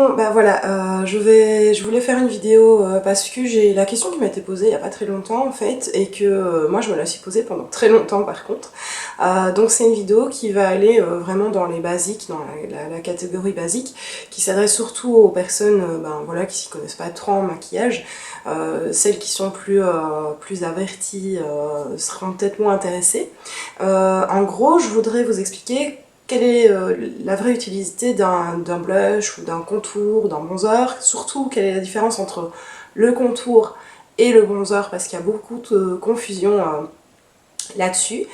Bon, bah voilà, je voulais faire une vidéo parce que j'ai la question qui m'a été posée il n'y a pas très longtemps en fait, et que moi je me la suis posée pendant très longtemps par contre. Donc c'est une vidéo qui va aller vraiment dans les basiques, dans la catégorie basique, qui s'adresse surtout aux personnes ben, voilà, qui s'y connaissent pas trop en maquillage. Celles qui sont plus averties seront peut-être moins intéressées. En gros, je voudrais vous expliquer quelle est la vraie utilité d'un blush ou d'un contour, d'un bronzer, surtout quelle est la différence entre le contour et le bronzer, parce qu'il y a beaucoup de confusion là-dessus.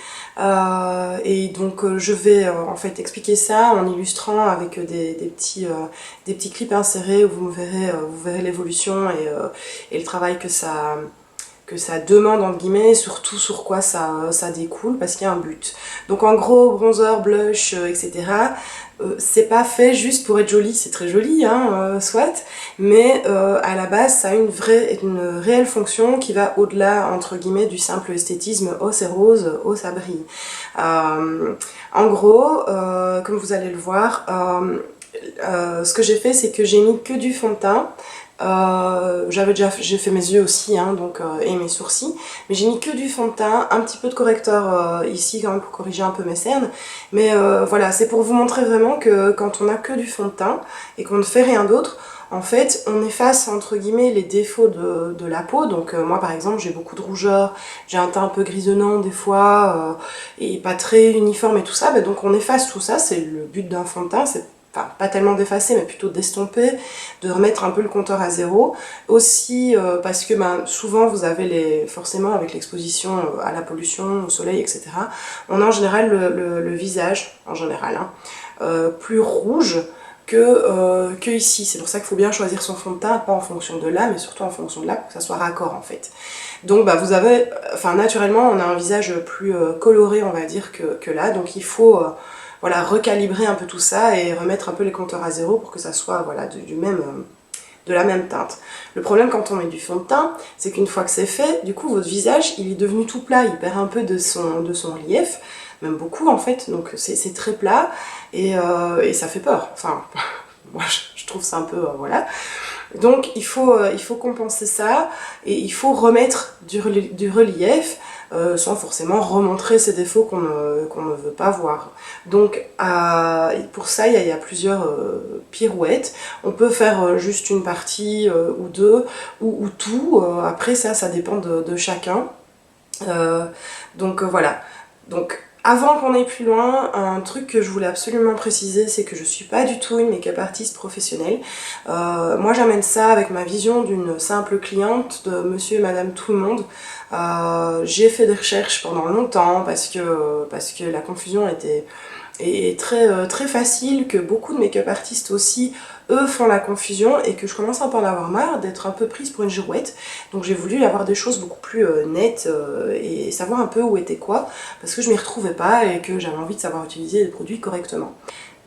Et donc je vais en fait expliquer ça en illustrant avec des petits clips insérés où vous verrez l'évolution et le travail que ça demande entre guillemets, surtout sur quoi ça découle, parce qu'il y a un but. Donc en gros, bronzer, blush, etc. C'est pas fait juste pour être joli, c'est très joli, hein, soit, mais à la base ça a une réelle fonction qui va au-delà, entre guillemets, du simple esthétisme, oh c'est rose, oh ça brille. En gros, comme vous allez le voir, ce que j'ai fait, c'est que j'ai mis que du fond de teint. J'ai fait mes yeux aussi, hein, donc, et mes sourcils, mais j'ai mis que du fond de teint, un petit peu de correcteur ici quand même pour corriger un peu mes cernes, mais voilà, c'est pour vous montrer vraiment que quand on a que du fond de teint et qu'on ne fait rien d'autre, en fait on efface entre guillemets les défauts de la peau. Donc moi par exemple j'ai beaucoup de rougeur, j'ai un teint un peu grisonnant des fois et pas très uniforme et tout ça, bah, donc on efface tout ça, c'est le but d'un fond de teint, c'est enfin, pas tellement d'effacer, mais plutôt d'estomper, de remettre un peu le compteur à zéro. Aussi parce que ben, souvent vous avez forcément avec l'exposition à la pollution, au soleil, etc., on a en général le visage, en général, hein, plus rouge que ici. C'est pour ça qu'il faut bien choisir son fond de teint, pas en fonction de là, mais surtout en fonction de là, pour que ça soit raccord en fait. Donc bah, vous avez, enfin naturellement, on a un visage plus coloré, on va dire, que là, donc il faut voilà, recalibrer un peu tout ça et remettre un peu les compteurs à zéro pour que ça soit voilà, de la même teinte. Le problème quand on met du fond de teint, c'est qu'une fois que c'est fait, du coup votre visage il est devenu tout plat, il perd un peu de son relief, même beaucoup en fait, donc c'est très plat et ça fait peur. Enfin, moi je trouve ça un peu, voilà. Donc il faut compenser ça et il faut remettre du relief sans forcément remontrer ces défauts qu'on ne veut pas voir. Donc pour ça il y a plusieurs pirouettes. On peut faire juste une partie ou deux ou tout. Après ça dépend de chacun. Donc voilà. Donc avant qu'on aille plus loin, un truc que je voulais absolument préciser, c'est que je suis pas du tout une make-up artiste professionnelle. Moi j'amène ça avec ma vision d'une simple cliente, de monsieur et madame tout le monde. J'ai fait des recherches pendant longtemps parce que la confusion est très facile, que beaucoup de make-up artistes aussi, eux, font la confusion et que je commence un peu à en avoir marre d'être un peu prise pour une girouette. Donc j'ai voulu avoir des choses beaucoup plus nettes et savoir un peu où était quoi, parce que je m'y retrouvais pas et que j'avais envie de savoir utiliser les produits correctement.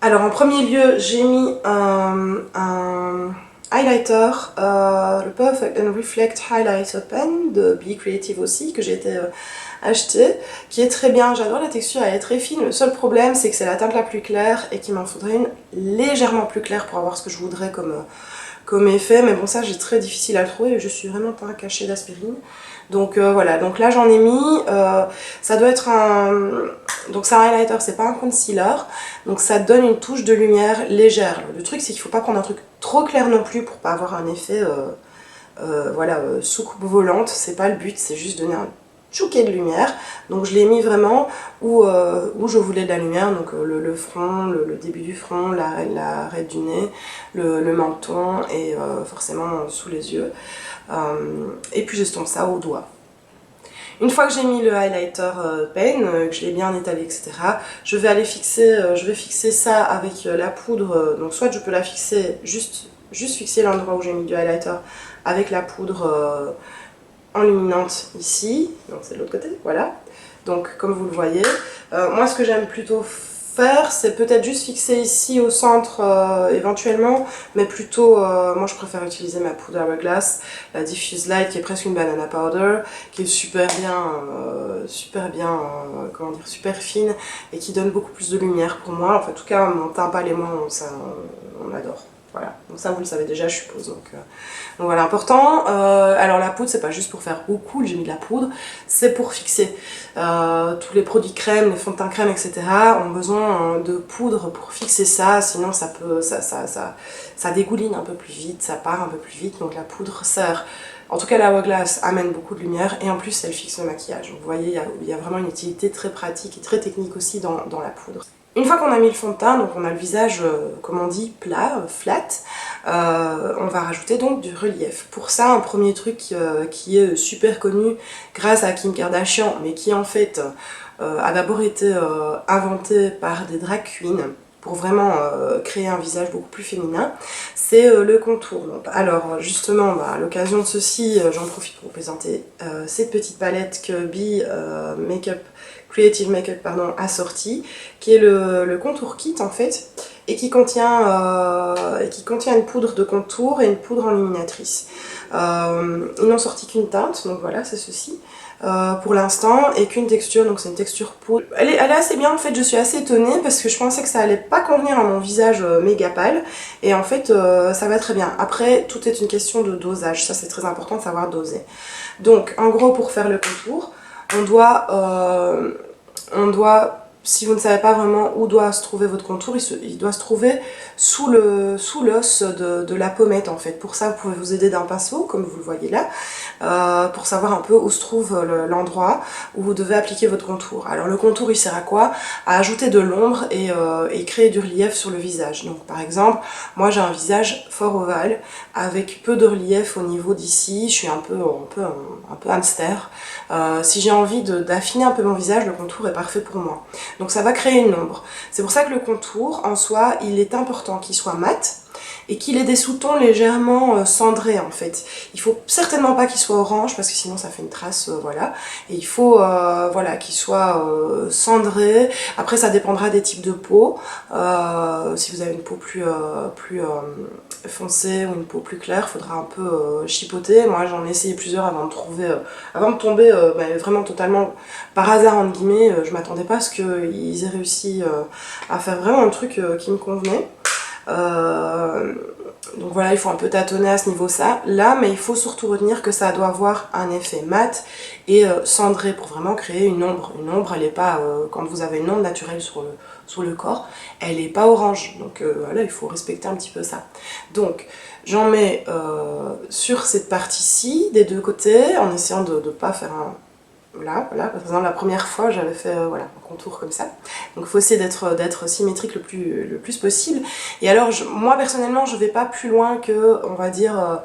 Alors en premier lieu, j'ai mis un highlighter, le Perfect and Reflect Highlighter Pen de Be Creative aussi, que j'ai été acheter, qui est très bien. J'adore la texture, elle est très fine. Le seul problème, c'est que c'est la teinte la plus claire et qu'il m'en faudrait une légèrement plus claire pour avoir ce que je voudrais comme effet. Mais bon, ça, j'ai très difficile à le trouver et je suis vraiment pas un cachet d'aspirine. Donc voilà, donc là j'en ai mis, ça doit être donc c'est un highlighter, c'est pas un concealer, donc ça donne une touche de lumière légère. Le truc c'est qu'il faut pas prendre un truc trop clair non plus pour pas avoir un effet voilà, soucoupe volante, c'est pas le but, c'est juste donner un chouquet de lumière. Donc je l'ai mis vraiment où je voulais de la lumière, donc le front, le début du front, l'arête du nez, le menton et forcément sous les yeux. Et puis j'estompe ça au doigt. Une fois que j'ai mis le highlighter pen, que je l'ai bien étalé, etc., je vais fixer ça avec la poudre. Donc soit je peux la fixer, juste fixer l'endroit où j'ai mis du highlighter avec la poudre enluminante ici, donc c'est de l'autre côté, voilà. Donc comme vous le voyez, moi ce que j'aime plutôt faire, c'est peut-être juste fixer ici au centre éventuellement, mais plutôt, moi je préfère utiliser ma poudre Hourglass, la Diffuse Light qui est presque une banana powder, qui est super bien, comment dire, super fine et qui donne beaucoup plus de lumière pour moi. Enfin, en tout cas, mon teint pâle et moi, on adore. Voilà, donc ça vous le savez déjà je suppose. Donc voilà, important. Alors la poudre c'est pas juste pour faire au cool, j'ai mis de la poudre, c'est pour fixer. Tous les produits crème, les fonds de teint crème, etc. ont besoin de poudre pour fixer ça, sinon ça dégouline un peu plus vite, ça part un peu plus vite, donc la poudre sert. En tout cas, la Hourglass amène beaucoup de lumière et en plus, elle fixe le maquillage. Donc, vous voyez, il y a vraiment une utilité très pratique et très technique aussi dans la poudre. Une fois qu'on a mis le fond de teint, donc on a le visage, comme on dit, plat, flat, on va rajouter donc du relief. Pour ça, un premier truc qui est super connu grâce à Kim Kardashian, mais qui en fait a d'abord été inventé par des drag queens, pour vraiment créer un visage beaucoup plus féminin, c'est le contour. Donc, alors justement, à l'occasion de ceci, j'en profite pour vous présenter cette petite palette que Creative Makeup a sortie, qui est le contour kit en fait, et qui contient une poudre de contour et une poudre enluminatrice. Ils n'ont sorti qu'une teinte, donc voilà, c'est ceci. Pour l'instant, et qu'une texture, donc c'est une texture poudre. Elle est assez bien en fait, je suis assez étonnée parce que je pensais que ça allait pas convenir à mon visage méga pâle, et en fait ça va très bien. Après, tout est une question de dosage, ça c'est très important de savoir doser. Donc en gros, pour faire le contour, on doit, si vous ne savez pas vraiment où doit se trouver votre contour, il doit se trouver sous l'os de la pommette en fait. Pour ça, vous pouvez vous aider d'un pinceau, comme vous le voyez là, pour savoir un peu où se trouve l'endroit où vous devez appliquer votre contour. Alors le contour, il sert à quoi? À ajouter de l'ombre et créer du relief sur le visage. Donc par exemple, moi j'ai un visage fort ovale, avec peu de relief au niveau d'ici, je suis un peu hamster. Si j'ai envie d'affiner un peu mon visage, le contour est parfait pour moi. Donc ça va créer une ombre. C'est pour ça que le contour, en soi, il est important qu'il soit mat et qu'il ait des sous-tons légèrement cendrés en fait. Il faut certainement pas qu'il soit orange parce que sinon ça fait une trace, voilà. Et il faut voilà, qu'il soit cendré. Après ça dépendra des types de peau. Si vous avez une peau plus foncée ou une peau plus claire, il faudra un peu chipoter. Moi j'en ai essayé plusieurs avant de tomber vraiment totalement par hasard entre guillemets. Je m'attendais pas à ce qu'ils aient réussi à faire vraiment un truc qui me convenait. Donc voilà, il faut un peu tâtonner à ce niveau-là, mais il faut surtout retenir que ça doit avoir un effet mat et cendré pour vraiment créer une ombre. Une ombre, elle n'est pas, quand vous avez une ombre naturelle sur le corps, elle n'est pas orange. Donc voilà, il faut respecter un petit peu ça. Donc j'en mets sur cette partie-ci, des deux côtés, en essayant de ne pas faire un... Là, voilà, par exemple la première fois j'avais fait voilà, un contour comme ça, donc il faut essayer d'être symétrique le plus possible. Et alors moi personnellement je vais pas plus loin que, on va dire,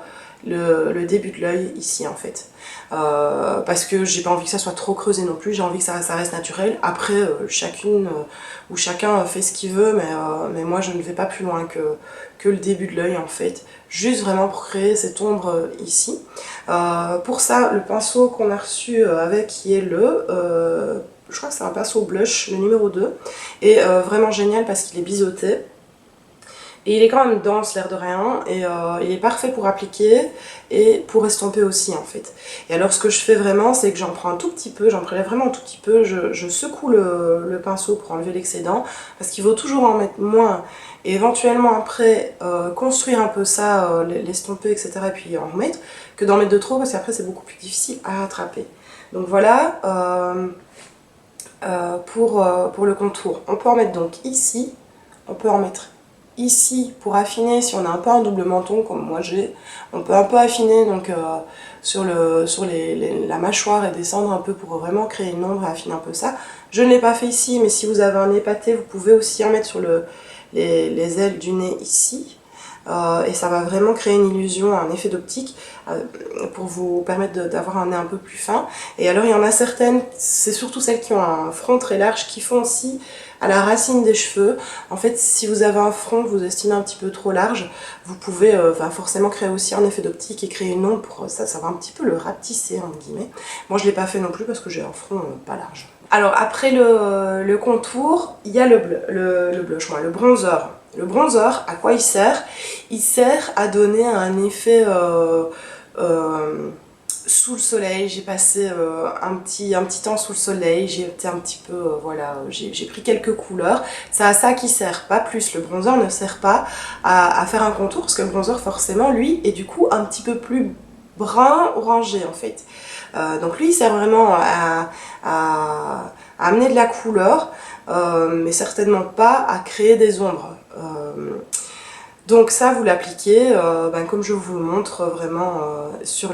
le début de l'œil ici en fait, parce que j'ai pas envie que ça soit trop creusé non plus, j'ai envie que ça reste naturel. Après chacune ou chacun fait ce qu'il veut, mais moi je ne vais pas plus loin que le début de l'œil en fait, juste vraiment pour créer cette ombre ici. Pour ça, le pinceau qu'on a reçu avec, qui est je crois que c'est un pinceau blush, le numéro 2, est vraiment génial parce qu'il est biseauté. Et il est quand même dense, l'air de rien, et il est parfait pour appliquer et pour estomper aussi en fait. Et alors ce que je fais vraiment, c'est que j'en prends un tout petit peu, j'en prélève vraiment un tout petit peu, je secoue le pinceau pour enlever l'excédent, parce qu'il vaut toujours en mettre moins, et éventuellement après construire un peu ça, l'estomper, etc. et puis en remettre, que d'en mettre de trop, parce qu'après c'est beaucoup plus difficile à rattraper. Donc voilà, pour le contour. On peut en mettre donc ici, on peut en mettre ici pour affiner si on a un peu un double menton comme moi j'ai. On peut un peu affiner donc sur la mâchoire et descendre un peu pour vraiment créer une ombre et affiner un peu ça. Je ne l'ai pas fait ici, mais si vous avez un nez pâté, vous pouvez aussi en mettre sur les ailes du nez ici. Et ça va vraiment créer une illusion, un effet d'optique pour vous permettre d'avoir un nez un peu plus fin. Et alors il y en a certaines, c'est surtout celles qui ont un front très large, qui font aussi à la racine des cheveux. En fait, si vous avez un front que vous estimez un petit peu trop large, vous pouvez forcément créer aussi un effet d'optique et créer une ombre pour ça va un petit peu le rapetisser entre guillemets. Moi je ne l'ai pas fait non plus parce que j'ai un front pas large. Alors après le contour, il y a le blush, le bronzer. Le bronzer, à quoi il sert? Il sert à donner un effet sous le soleil, j'ai passé un petit temps sous le soleil, j'ai été un petit peu, voilà, j'ai pris quelques couleurs. C'est à ça qui sert, pas plus. Le bronzer ne sert pas à faire un contour, parce que le bronzer forcément, lui, est du coup un petit peu plus brun orangé en fait. Donc lui, il sert vraiment à amener de la couleur, mais certainement pas à créer des ombres. Donc ça, vous l'appliquez, comme je vous le montre, vraiment sur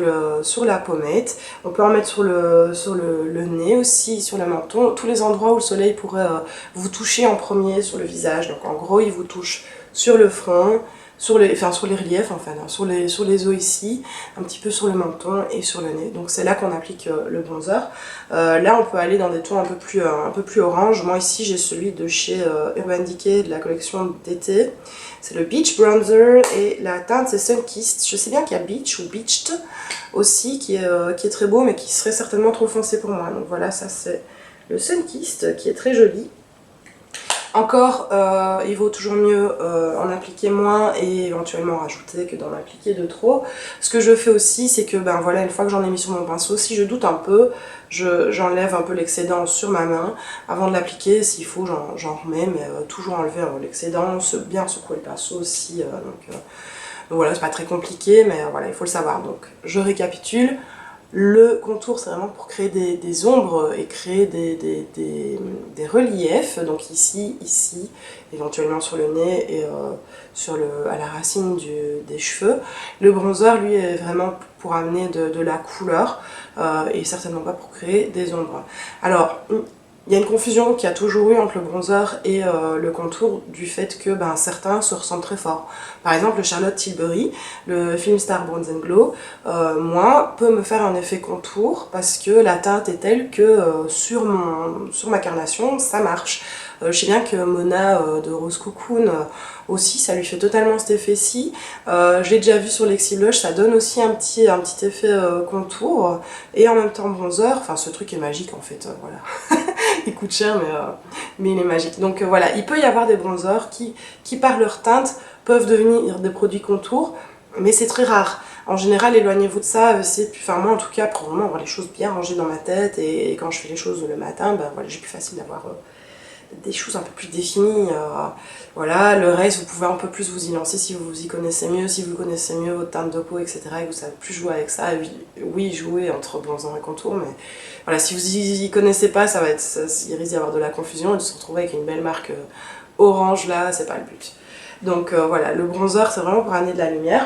la pommette. On peut en mettre sur le nez aussi, sur le menton, tous les endroits où le soleil pourrait vous toucher en premier sur le visage. Donc en gros, il vous touche sur le front, sur les reliefs, enfin non, sur les os ici, un petit peu sur le menton et sur le nez. Donc c'est là qu'on applique le bronzer. Là, on peut aller dans des tons un peu plus orange. Moi ici, j'ai celui de chez Urban Decay de la collection d'été. C'est le Beach Bronzer et la teinte c'est Sunkissed. Je sais bien qu'il y a Beach ou Beached aussi qui est très beau mais qui serait certainement trop foncé pour moi. Donc voilà, ça c'est le Sunkissed qui est très joli. Encore, il vaut toujours mieux en appliquer moins et éventuellement rajouter que d'en appliquer de trop. Ce que je fais aussi, c'est que voilà, une fois que j'en ai mis sur mon pinceau, si je doute un peu, j'enlève un peu l'excédent sur ma main avant de l'appliquer. S'il faut, j'en remets, mais toujours enlever l'excédent, bien secouer le pinceau aussi. Donc voilà, c'est pas très compliqué, mais voilà, il faut le savoir. Donc je récapitule. Le contour, c'est vraiment pour créer des ombres et créer des reliefs. Donc ici, éventuellement sur le nez et à la racine des cheveux. Le bronzer, lui, est vraiment pour amener de la couleur et certainement pas pour créer des ombres. Alors, il y a une confusion qu'il y a toujours eu entre le bronzer et le contour du fait que certains se ressentent très fort. Par exemple, le Charlotte Tilbury, le Film Star Bronze and Glow, moi, peut me faire un effet contour parce que la teinte est telle que sur ma carnation, ça marche. Je sais bien que Mona de Rose Cocoon aussi, ça lui fait totalement cet effet-ci. Je l'ai déjà vu sur Lexi Blush, ça donne aussi un petit effet contour et en même temps bronzer. Enfin, ce truc est magique en fait, voilà. Il coûte cher mais il est magique. Donc voilà, il peut y avoir des bronzers qui par leur teinte peuvent devenir des produits contours, mais c'est très rare. En général, éloignez-vous de ça, moi en tout cas, pour vraiment avoir les choses bien rangées dans ma tête et quand je fais les choses le matin, voilà, j'ai plus facile d'avoir des choses un peu plus définies. Voilà, le reste, vous pouvez un peu plus vous y lancer si vous vous y connaissez mieux, si vous connaissez mieux votre teinte de peau, etc. et que vous savez plus jouer avec ça. Oui, jouer entre bronzer et contour, mais voilà, si vous y connaissez pas, il risque d'y avoir de la confusion et de se retrouver avec une belle marque orange là, c'est pas le but. Donc voilà, le bronzer, c'est vraiment pour amener de la lumière.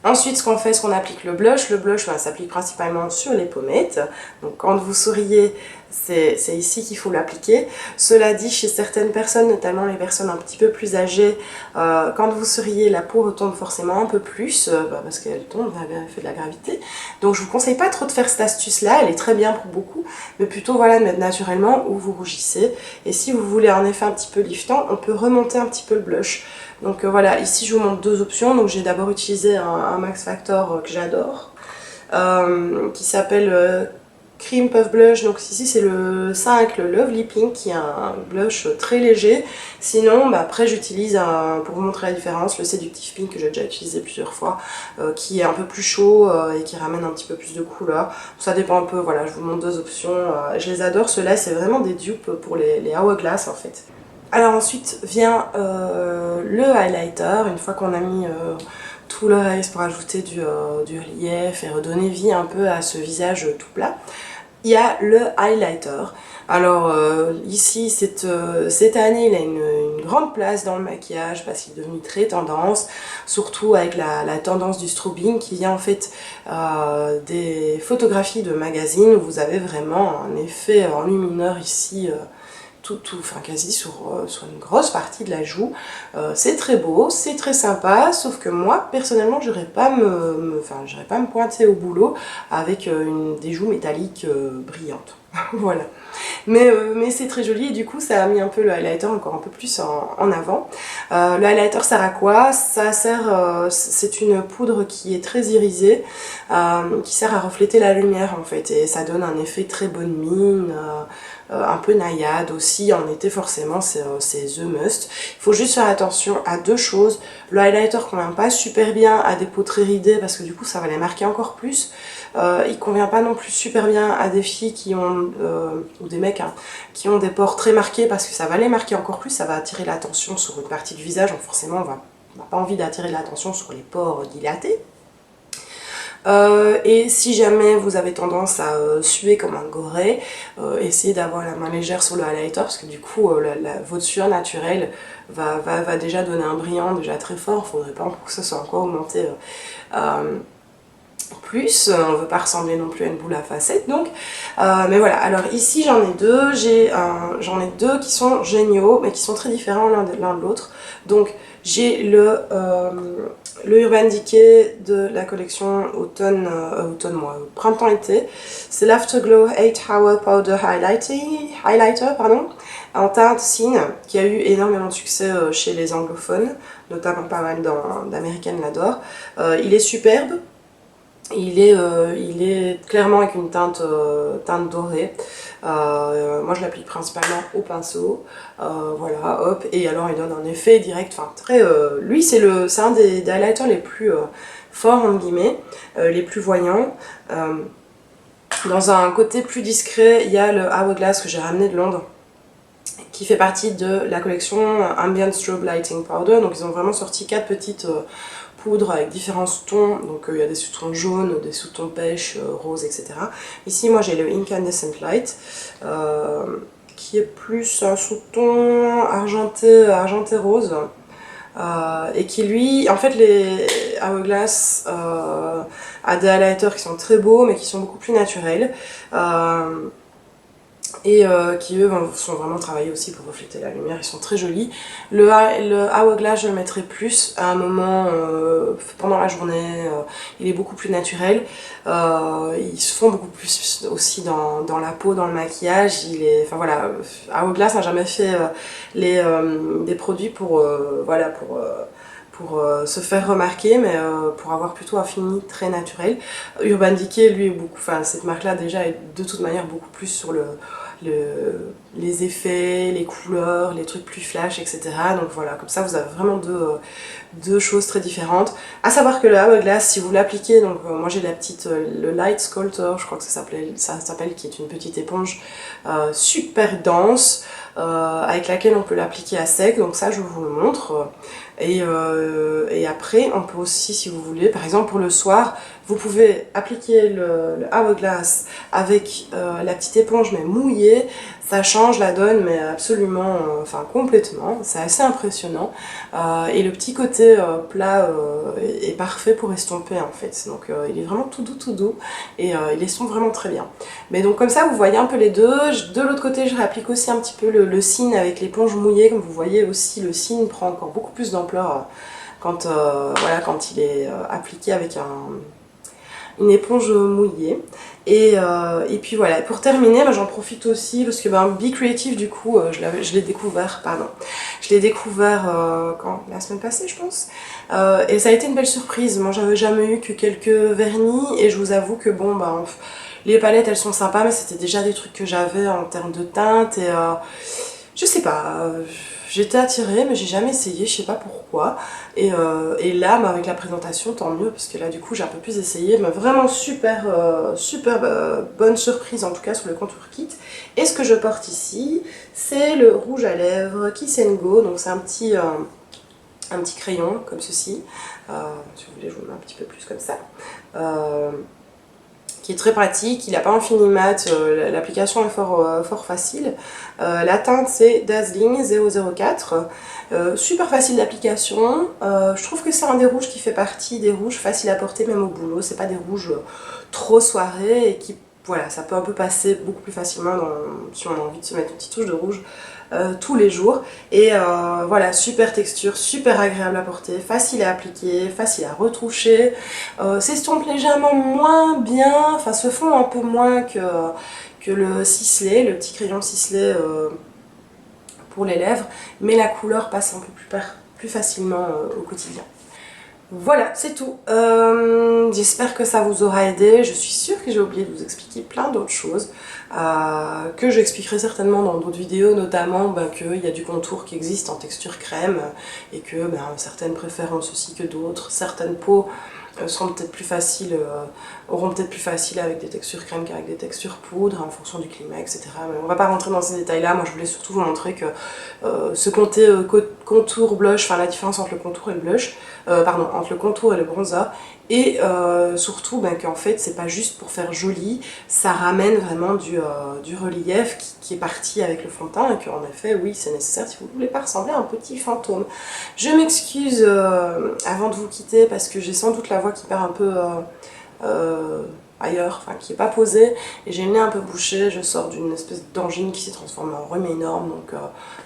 Ensuite, ce qu'on fait, c'est qu'on applique le blush. Le blush s'applique principalement sur les pommettes. Donc quand vous souriez, c'est ici qu'il faut l'appliquer. Cela dit, chez certaines personnes, notamment les personnes un petit peu plus âgées, quand vous souriez, la peau retombe forcément un peu plus, parce qu'elle tombe à l'effet de la gravité. Donc je vous conseille pas trop de faire cette astuce-là, elle est très bien pour beaucoup, mais plutôt voilà, de mettre naturellement où vous rougissez. Et si vous voulez un effet un petit peu liftant, on peut remonter un petit peu le blush. Donc voilà, ici je vous montre deux options. Donc j'ai d'abord utilisé un Max Factor que j'adore, qui s'appelle Cream Puff Blush. Donc ici c'est le 5, le Lovely Pink, qui est un blush très léger. Sinon, après j'utilise, pour vous montrer la différence, le Seductive Pink que j'ai déjà utilisé plusieurs fois, qui est un peu plus chaud et qui ramène un petit peu plus de couleur. Ça dépend un peu, voilà, je vous montre deux options. Je les adore, ceux-là c'est vraiment des dupes pour les Hourglass en fait. Alors ensuite vient le highlighter, une fois qu'on a mis tout le reste pour ajouter du relief et redonner vie un peu à ce visage tout plat. Il y a le highlighter. Alors ici, cette année, il a une grande place dans le maquillage parce qu'il est devenu très tendance, surtout avec la tendance du strobing qui vient en fait des photographies de magazines où vous avez vraiment un effet enlumineur ici, enfin quasi sur une grosse partie de la joue. C'est très beau, c'est très sympa, sauf que moi personnellement j'irais pas me pointer au boulot avec des joues métalliques brillantes. Voilà. Mais c'est très joli et du coup ça a mis un peu le highlighter encore un peu plus en avant. Le highlighter sert à quoi? Ça sert, c'est une poudre qui est très irisée, qui sert à refléter la lumière en fait, et ça donne un effet très bonne mine, un peu naïade aussi. En été forcément c'est the must. Il faut juste faire attention à deux choses. Le highlighter convient pas super bien à des peaux très ridées parce que du coup ça va les marquer encore plus. Il convient pas non plus super bien à des filles qui ont, ou des mecs, hein, qui ont des pores très marqués parce que ça va les marquer encore plus, ça va attirer l'attention sur une partie du visage, donc forcément on n'a pas envie d'attirer l'attention sur les pores dilatés. Et si jamais vous avez tendance à suer comme un goré, essayez d'avoir la main légère sur le highlighter parce que du coup votre sueur naturelle va déjà donner un brillant déjà très fort. Il ne faudrait pas que ce soit encore augmenté plus, on ne veut pas ressembler non plus à une boule à facettes donc, mais voilà. Alors ici j'en ai deux, j'en ai deux qui sont géniaux mais qui sont très différents l'un de l'autre. Donc j'ai le Urban Decay de la collection printemps-été, c'est l'Afterglow 8 Hour Powder Highlighter pardon, en teinte Cine, qui a eu énormément de succès chez les anglophones, notamment pas mal d'américaines l'adorent. Il est superbe. Il est clairement avec une teinte dorée. Moi je l'applique principalement au pinceau, voilà, hop, et alors il donne un effet direct, enfin très... lui c'est un des highlighters les plus forts, entre guillemets, les plus voyants. Dans un côté plus discret, il y a le Hourglass que j'ai ramené de Londres, qui fait partie de la collection Ambient Strobe Lighting Powder. Donc ils ont vraiment sorti 4 petites poudres avec différents sous-tons, donc il y a des sous-tons jaunes, des sous-tons pêche, rose, etc. Ici moi j'ai le Incandescent Light, qui est plus un sous-ton argenté rose, et qui lui, en fait les Hourglass a des highlighters qui sont très beaux mais qui sont beaucoup plus naturels. Et qui eux sont vraiment travaillés aussi pour refléter la lumière, ils sont très jolis. Le Hourglass je le mettrai plus à un moment pendant la journée, il est beaucoup plus naturel, ils se font beaucoup plus aussi dans la peau, dans le maquillage, enfin voilà, Hourglass n'a jamais fait des produits pour se faire remarquer, mais pour avoir plutôt un fini très naturel. Urban Decay, lui, est beaucoup, enfin cette marque-là déjà est de toute manière beaucoup plus sur les effets, les couleurs, les trucs plus flash, etc. Donc voilà, comme ça vous avez vraiment deux choses très différentes. À savoir que le Hourglass, si vous l'appliquez, donc moi j'ai le Light Sculptor, je crois que ça s'appelle, qui est une petite éponge super dense, avec laquelle on peut l'appliquer à sec, donc ça je vous le montre. Et après on peut aussi, si vous voulez, par exemple pour le soir, vous pouvez appliquer le Hourglass avec la petite éponge mais mouillée, ça change la donne mais absolument, enfin complètement, c'est assez impressionnant, et le petit côté plat est parfait pour estomper en fait, donc il est vraiment tout doux et il estompe vraiment très bien. Mais donc comme ça vous voyez un peu les deux. De l'autre côté je réapplique aussi un petit peu le Cine avec l'éponge mouillée, comme vous voyez aussi le Cine prend encore beaucoup plus d'ampleur quand il est appliqué avec une éponge mouillée. Et puis voilà, pour terminer, j'en profite aussi parce que Be Creative, du coup, je l'ai découvert, la semaine passée, je pense. Et ça a été une belle surprise. Moi, j'avais jamais eu que quelques vernis et je vous avoue que bon, les palettes, elles sont sympas, mais c'était déjà des trucs que j'avais en termes de teinte et je sais pas. J'étais attirée mais j'ai jamais essayé, je sais pas pourquoi. Et là, avec la présentation, tant mieux, parce que là du coup j'ai un peu plus essayé. Mais vraiment super bonne surprise en tout cas sur le contour kit. Et ce que je porte ici, c'est le rouge à lèvres Kiss and Go. Donc c'est un petit crayon comme ceci. Si vous voulez, je vous le mets un petit peu plus comme ça. Qui est très pratique, il n'a pas un fini mat, l'application est fort facile. La teinte c'est Dazzling 004, super facile d'application. Je trouve que c'est un des rouges qui fait partie des rouges faciles à porter même au boulot, c'est pas des rouges trop soirées et qui, voilà, ça peut un peu passer beaucoup plus facilement si on a envie de se mettre une petite touche de rouge tous les jours. Et voilà, super texture, super agréable à porter, facile à appliquer, facile à retoucher, s'estompe légèrement moins bien, enfin se fond un peu moins que le ciselé, le petit crayon ciselé pour les lèvres, mais la couleur passe un peu plus facilement au quotidien. Voilà, c'est tout. J'espère que ça vous aura aidé. Je suis sûre que j'ai oublié de vous expliquer plein d'autres choses, que j'expliquerai certainement dans d'autres vidéos, notamment qu'il y a du contour qui existe en texture crème et que certaines préfèrent ceci que d'autres. Certaines peaux seront peut-être plus faciles, auront peut-être plus facile avec des textures crème qu'avec des textures poudre en fonction du climat, etc. Mais on va pas rentrer dans ces détails là. Moi je voulais surtout vous montrer que ce contour blush, enfin la différence entre le contour et le blush, pardon, entre le contour et le bronzer, et surtout ben, qu'en fait c'est pas juste pour faire joli, ça ramène vraiment du relief qui est parti avec le fond de teint, et qu'en effet oui c'est nécessaire si vous ne voulez pas ressembler à un petit fantôme. Je m'excuse avant de vous quitter parce que j'ai sans doute la voix qui part un peu ailleurs, enfin qui n'est pas posée, et j'ai le nez un peu bouché, je sors d'une espèce d'angine qui s'est transformée en rhume énorme,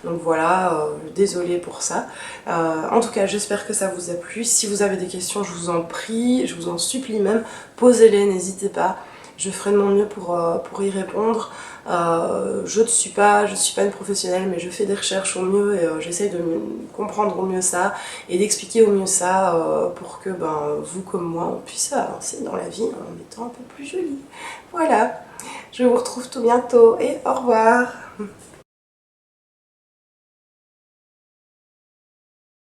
donc voilà, désolée pour ça. En tout cas j'espère que ça vous a plu. Si vous avez des questions, je vous en prie, je vous en supplie même, posez-les, n'hésitez pas, je ferai de mon mieux pour y répondre. Je ne suis pas une professionnelle, mais je fais des recherches au mieux et j'essaye de comprendre au mieux ça et d'expliquer au mieux ça pour que vous comme moi on puisse avancer dans la vie en étant un peu plus jolie. Voilà, je vous retrouve tout bientôt et au revoir.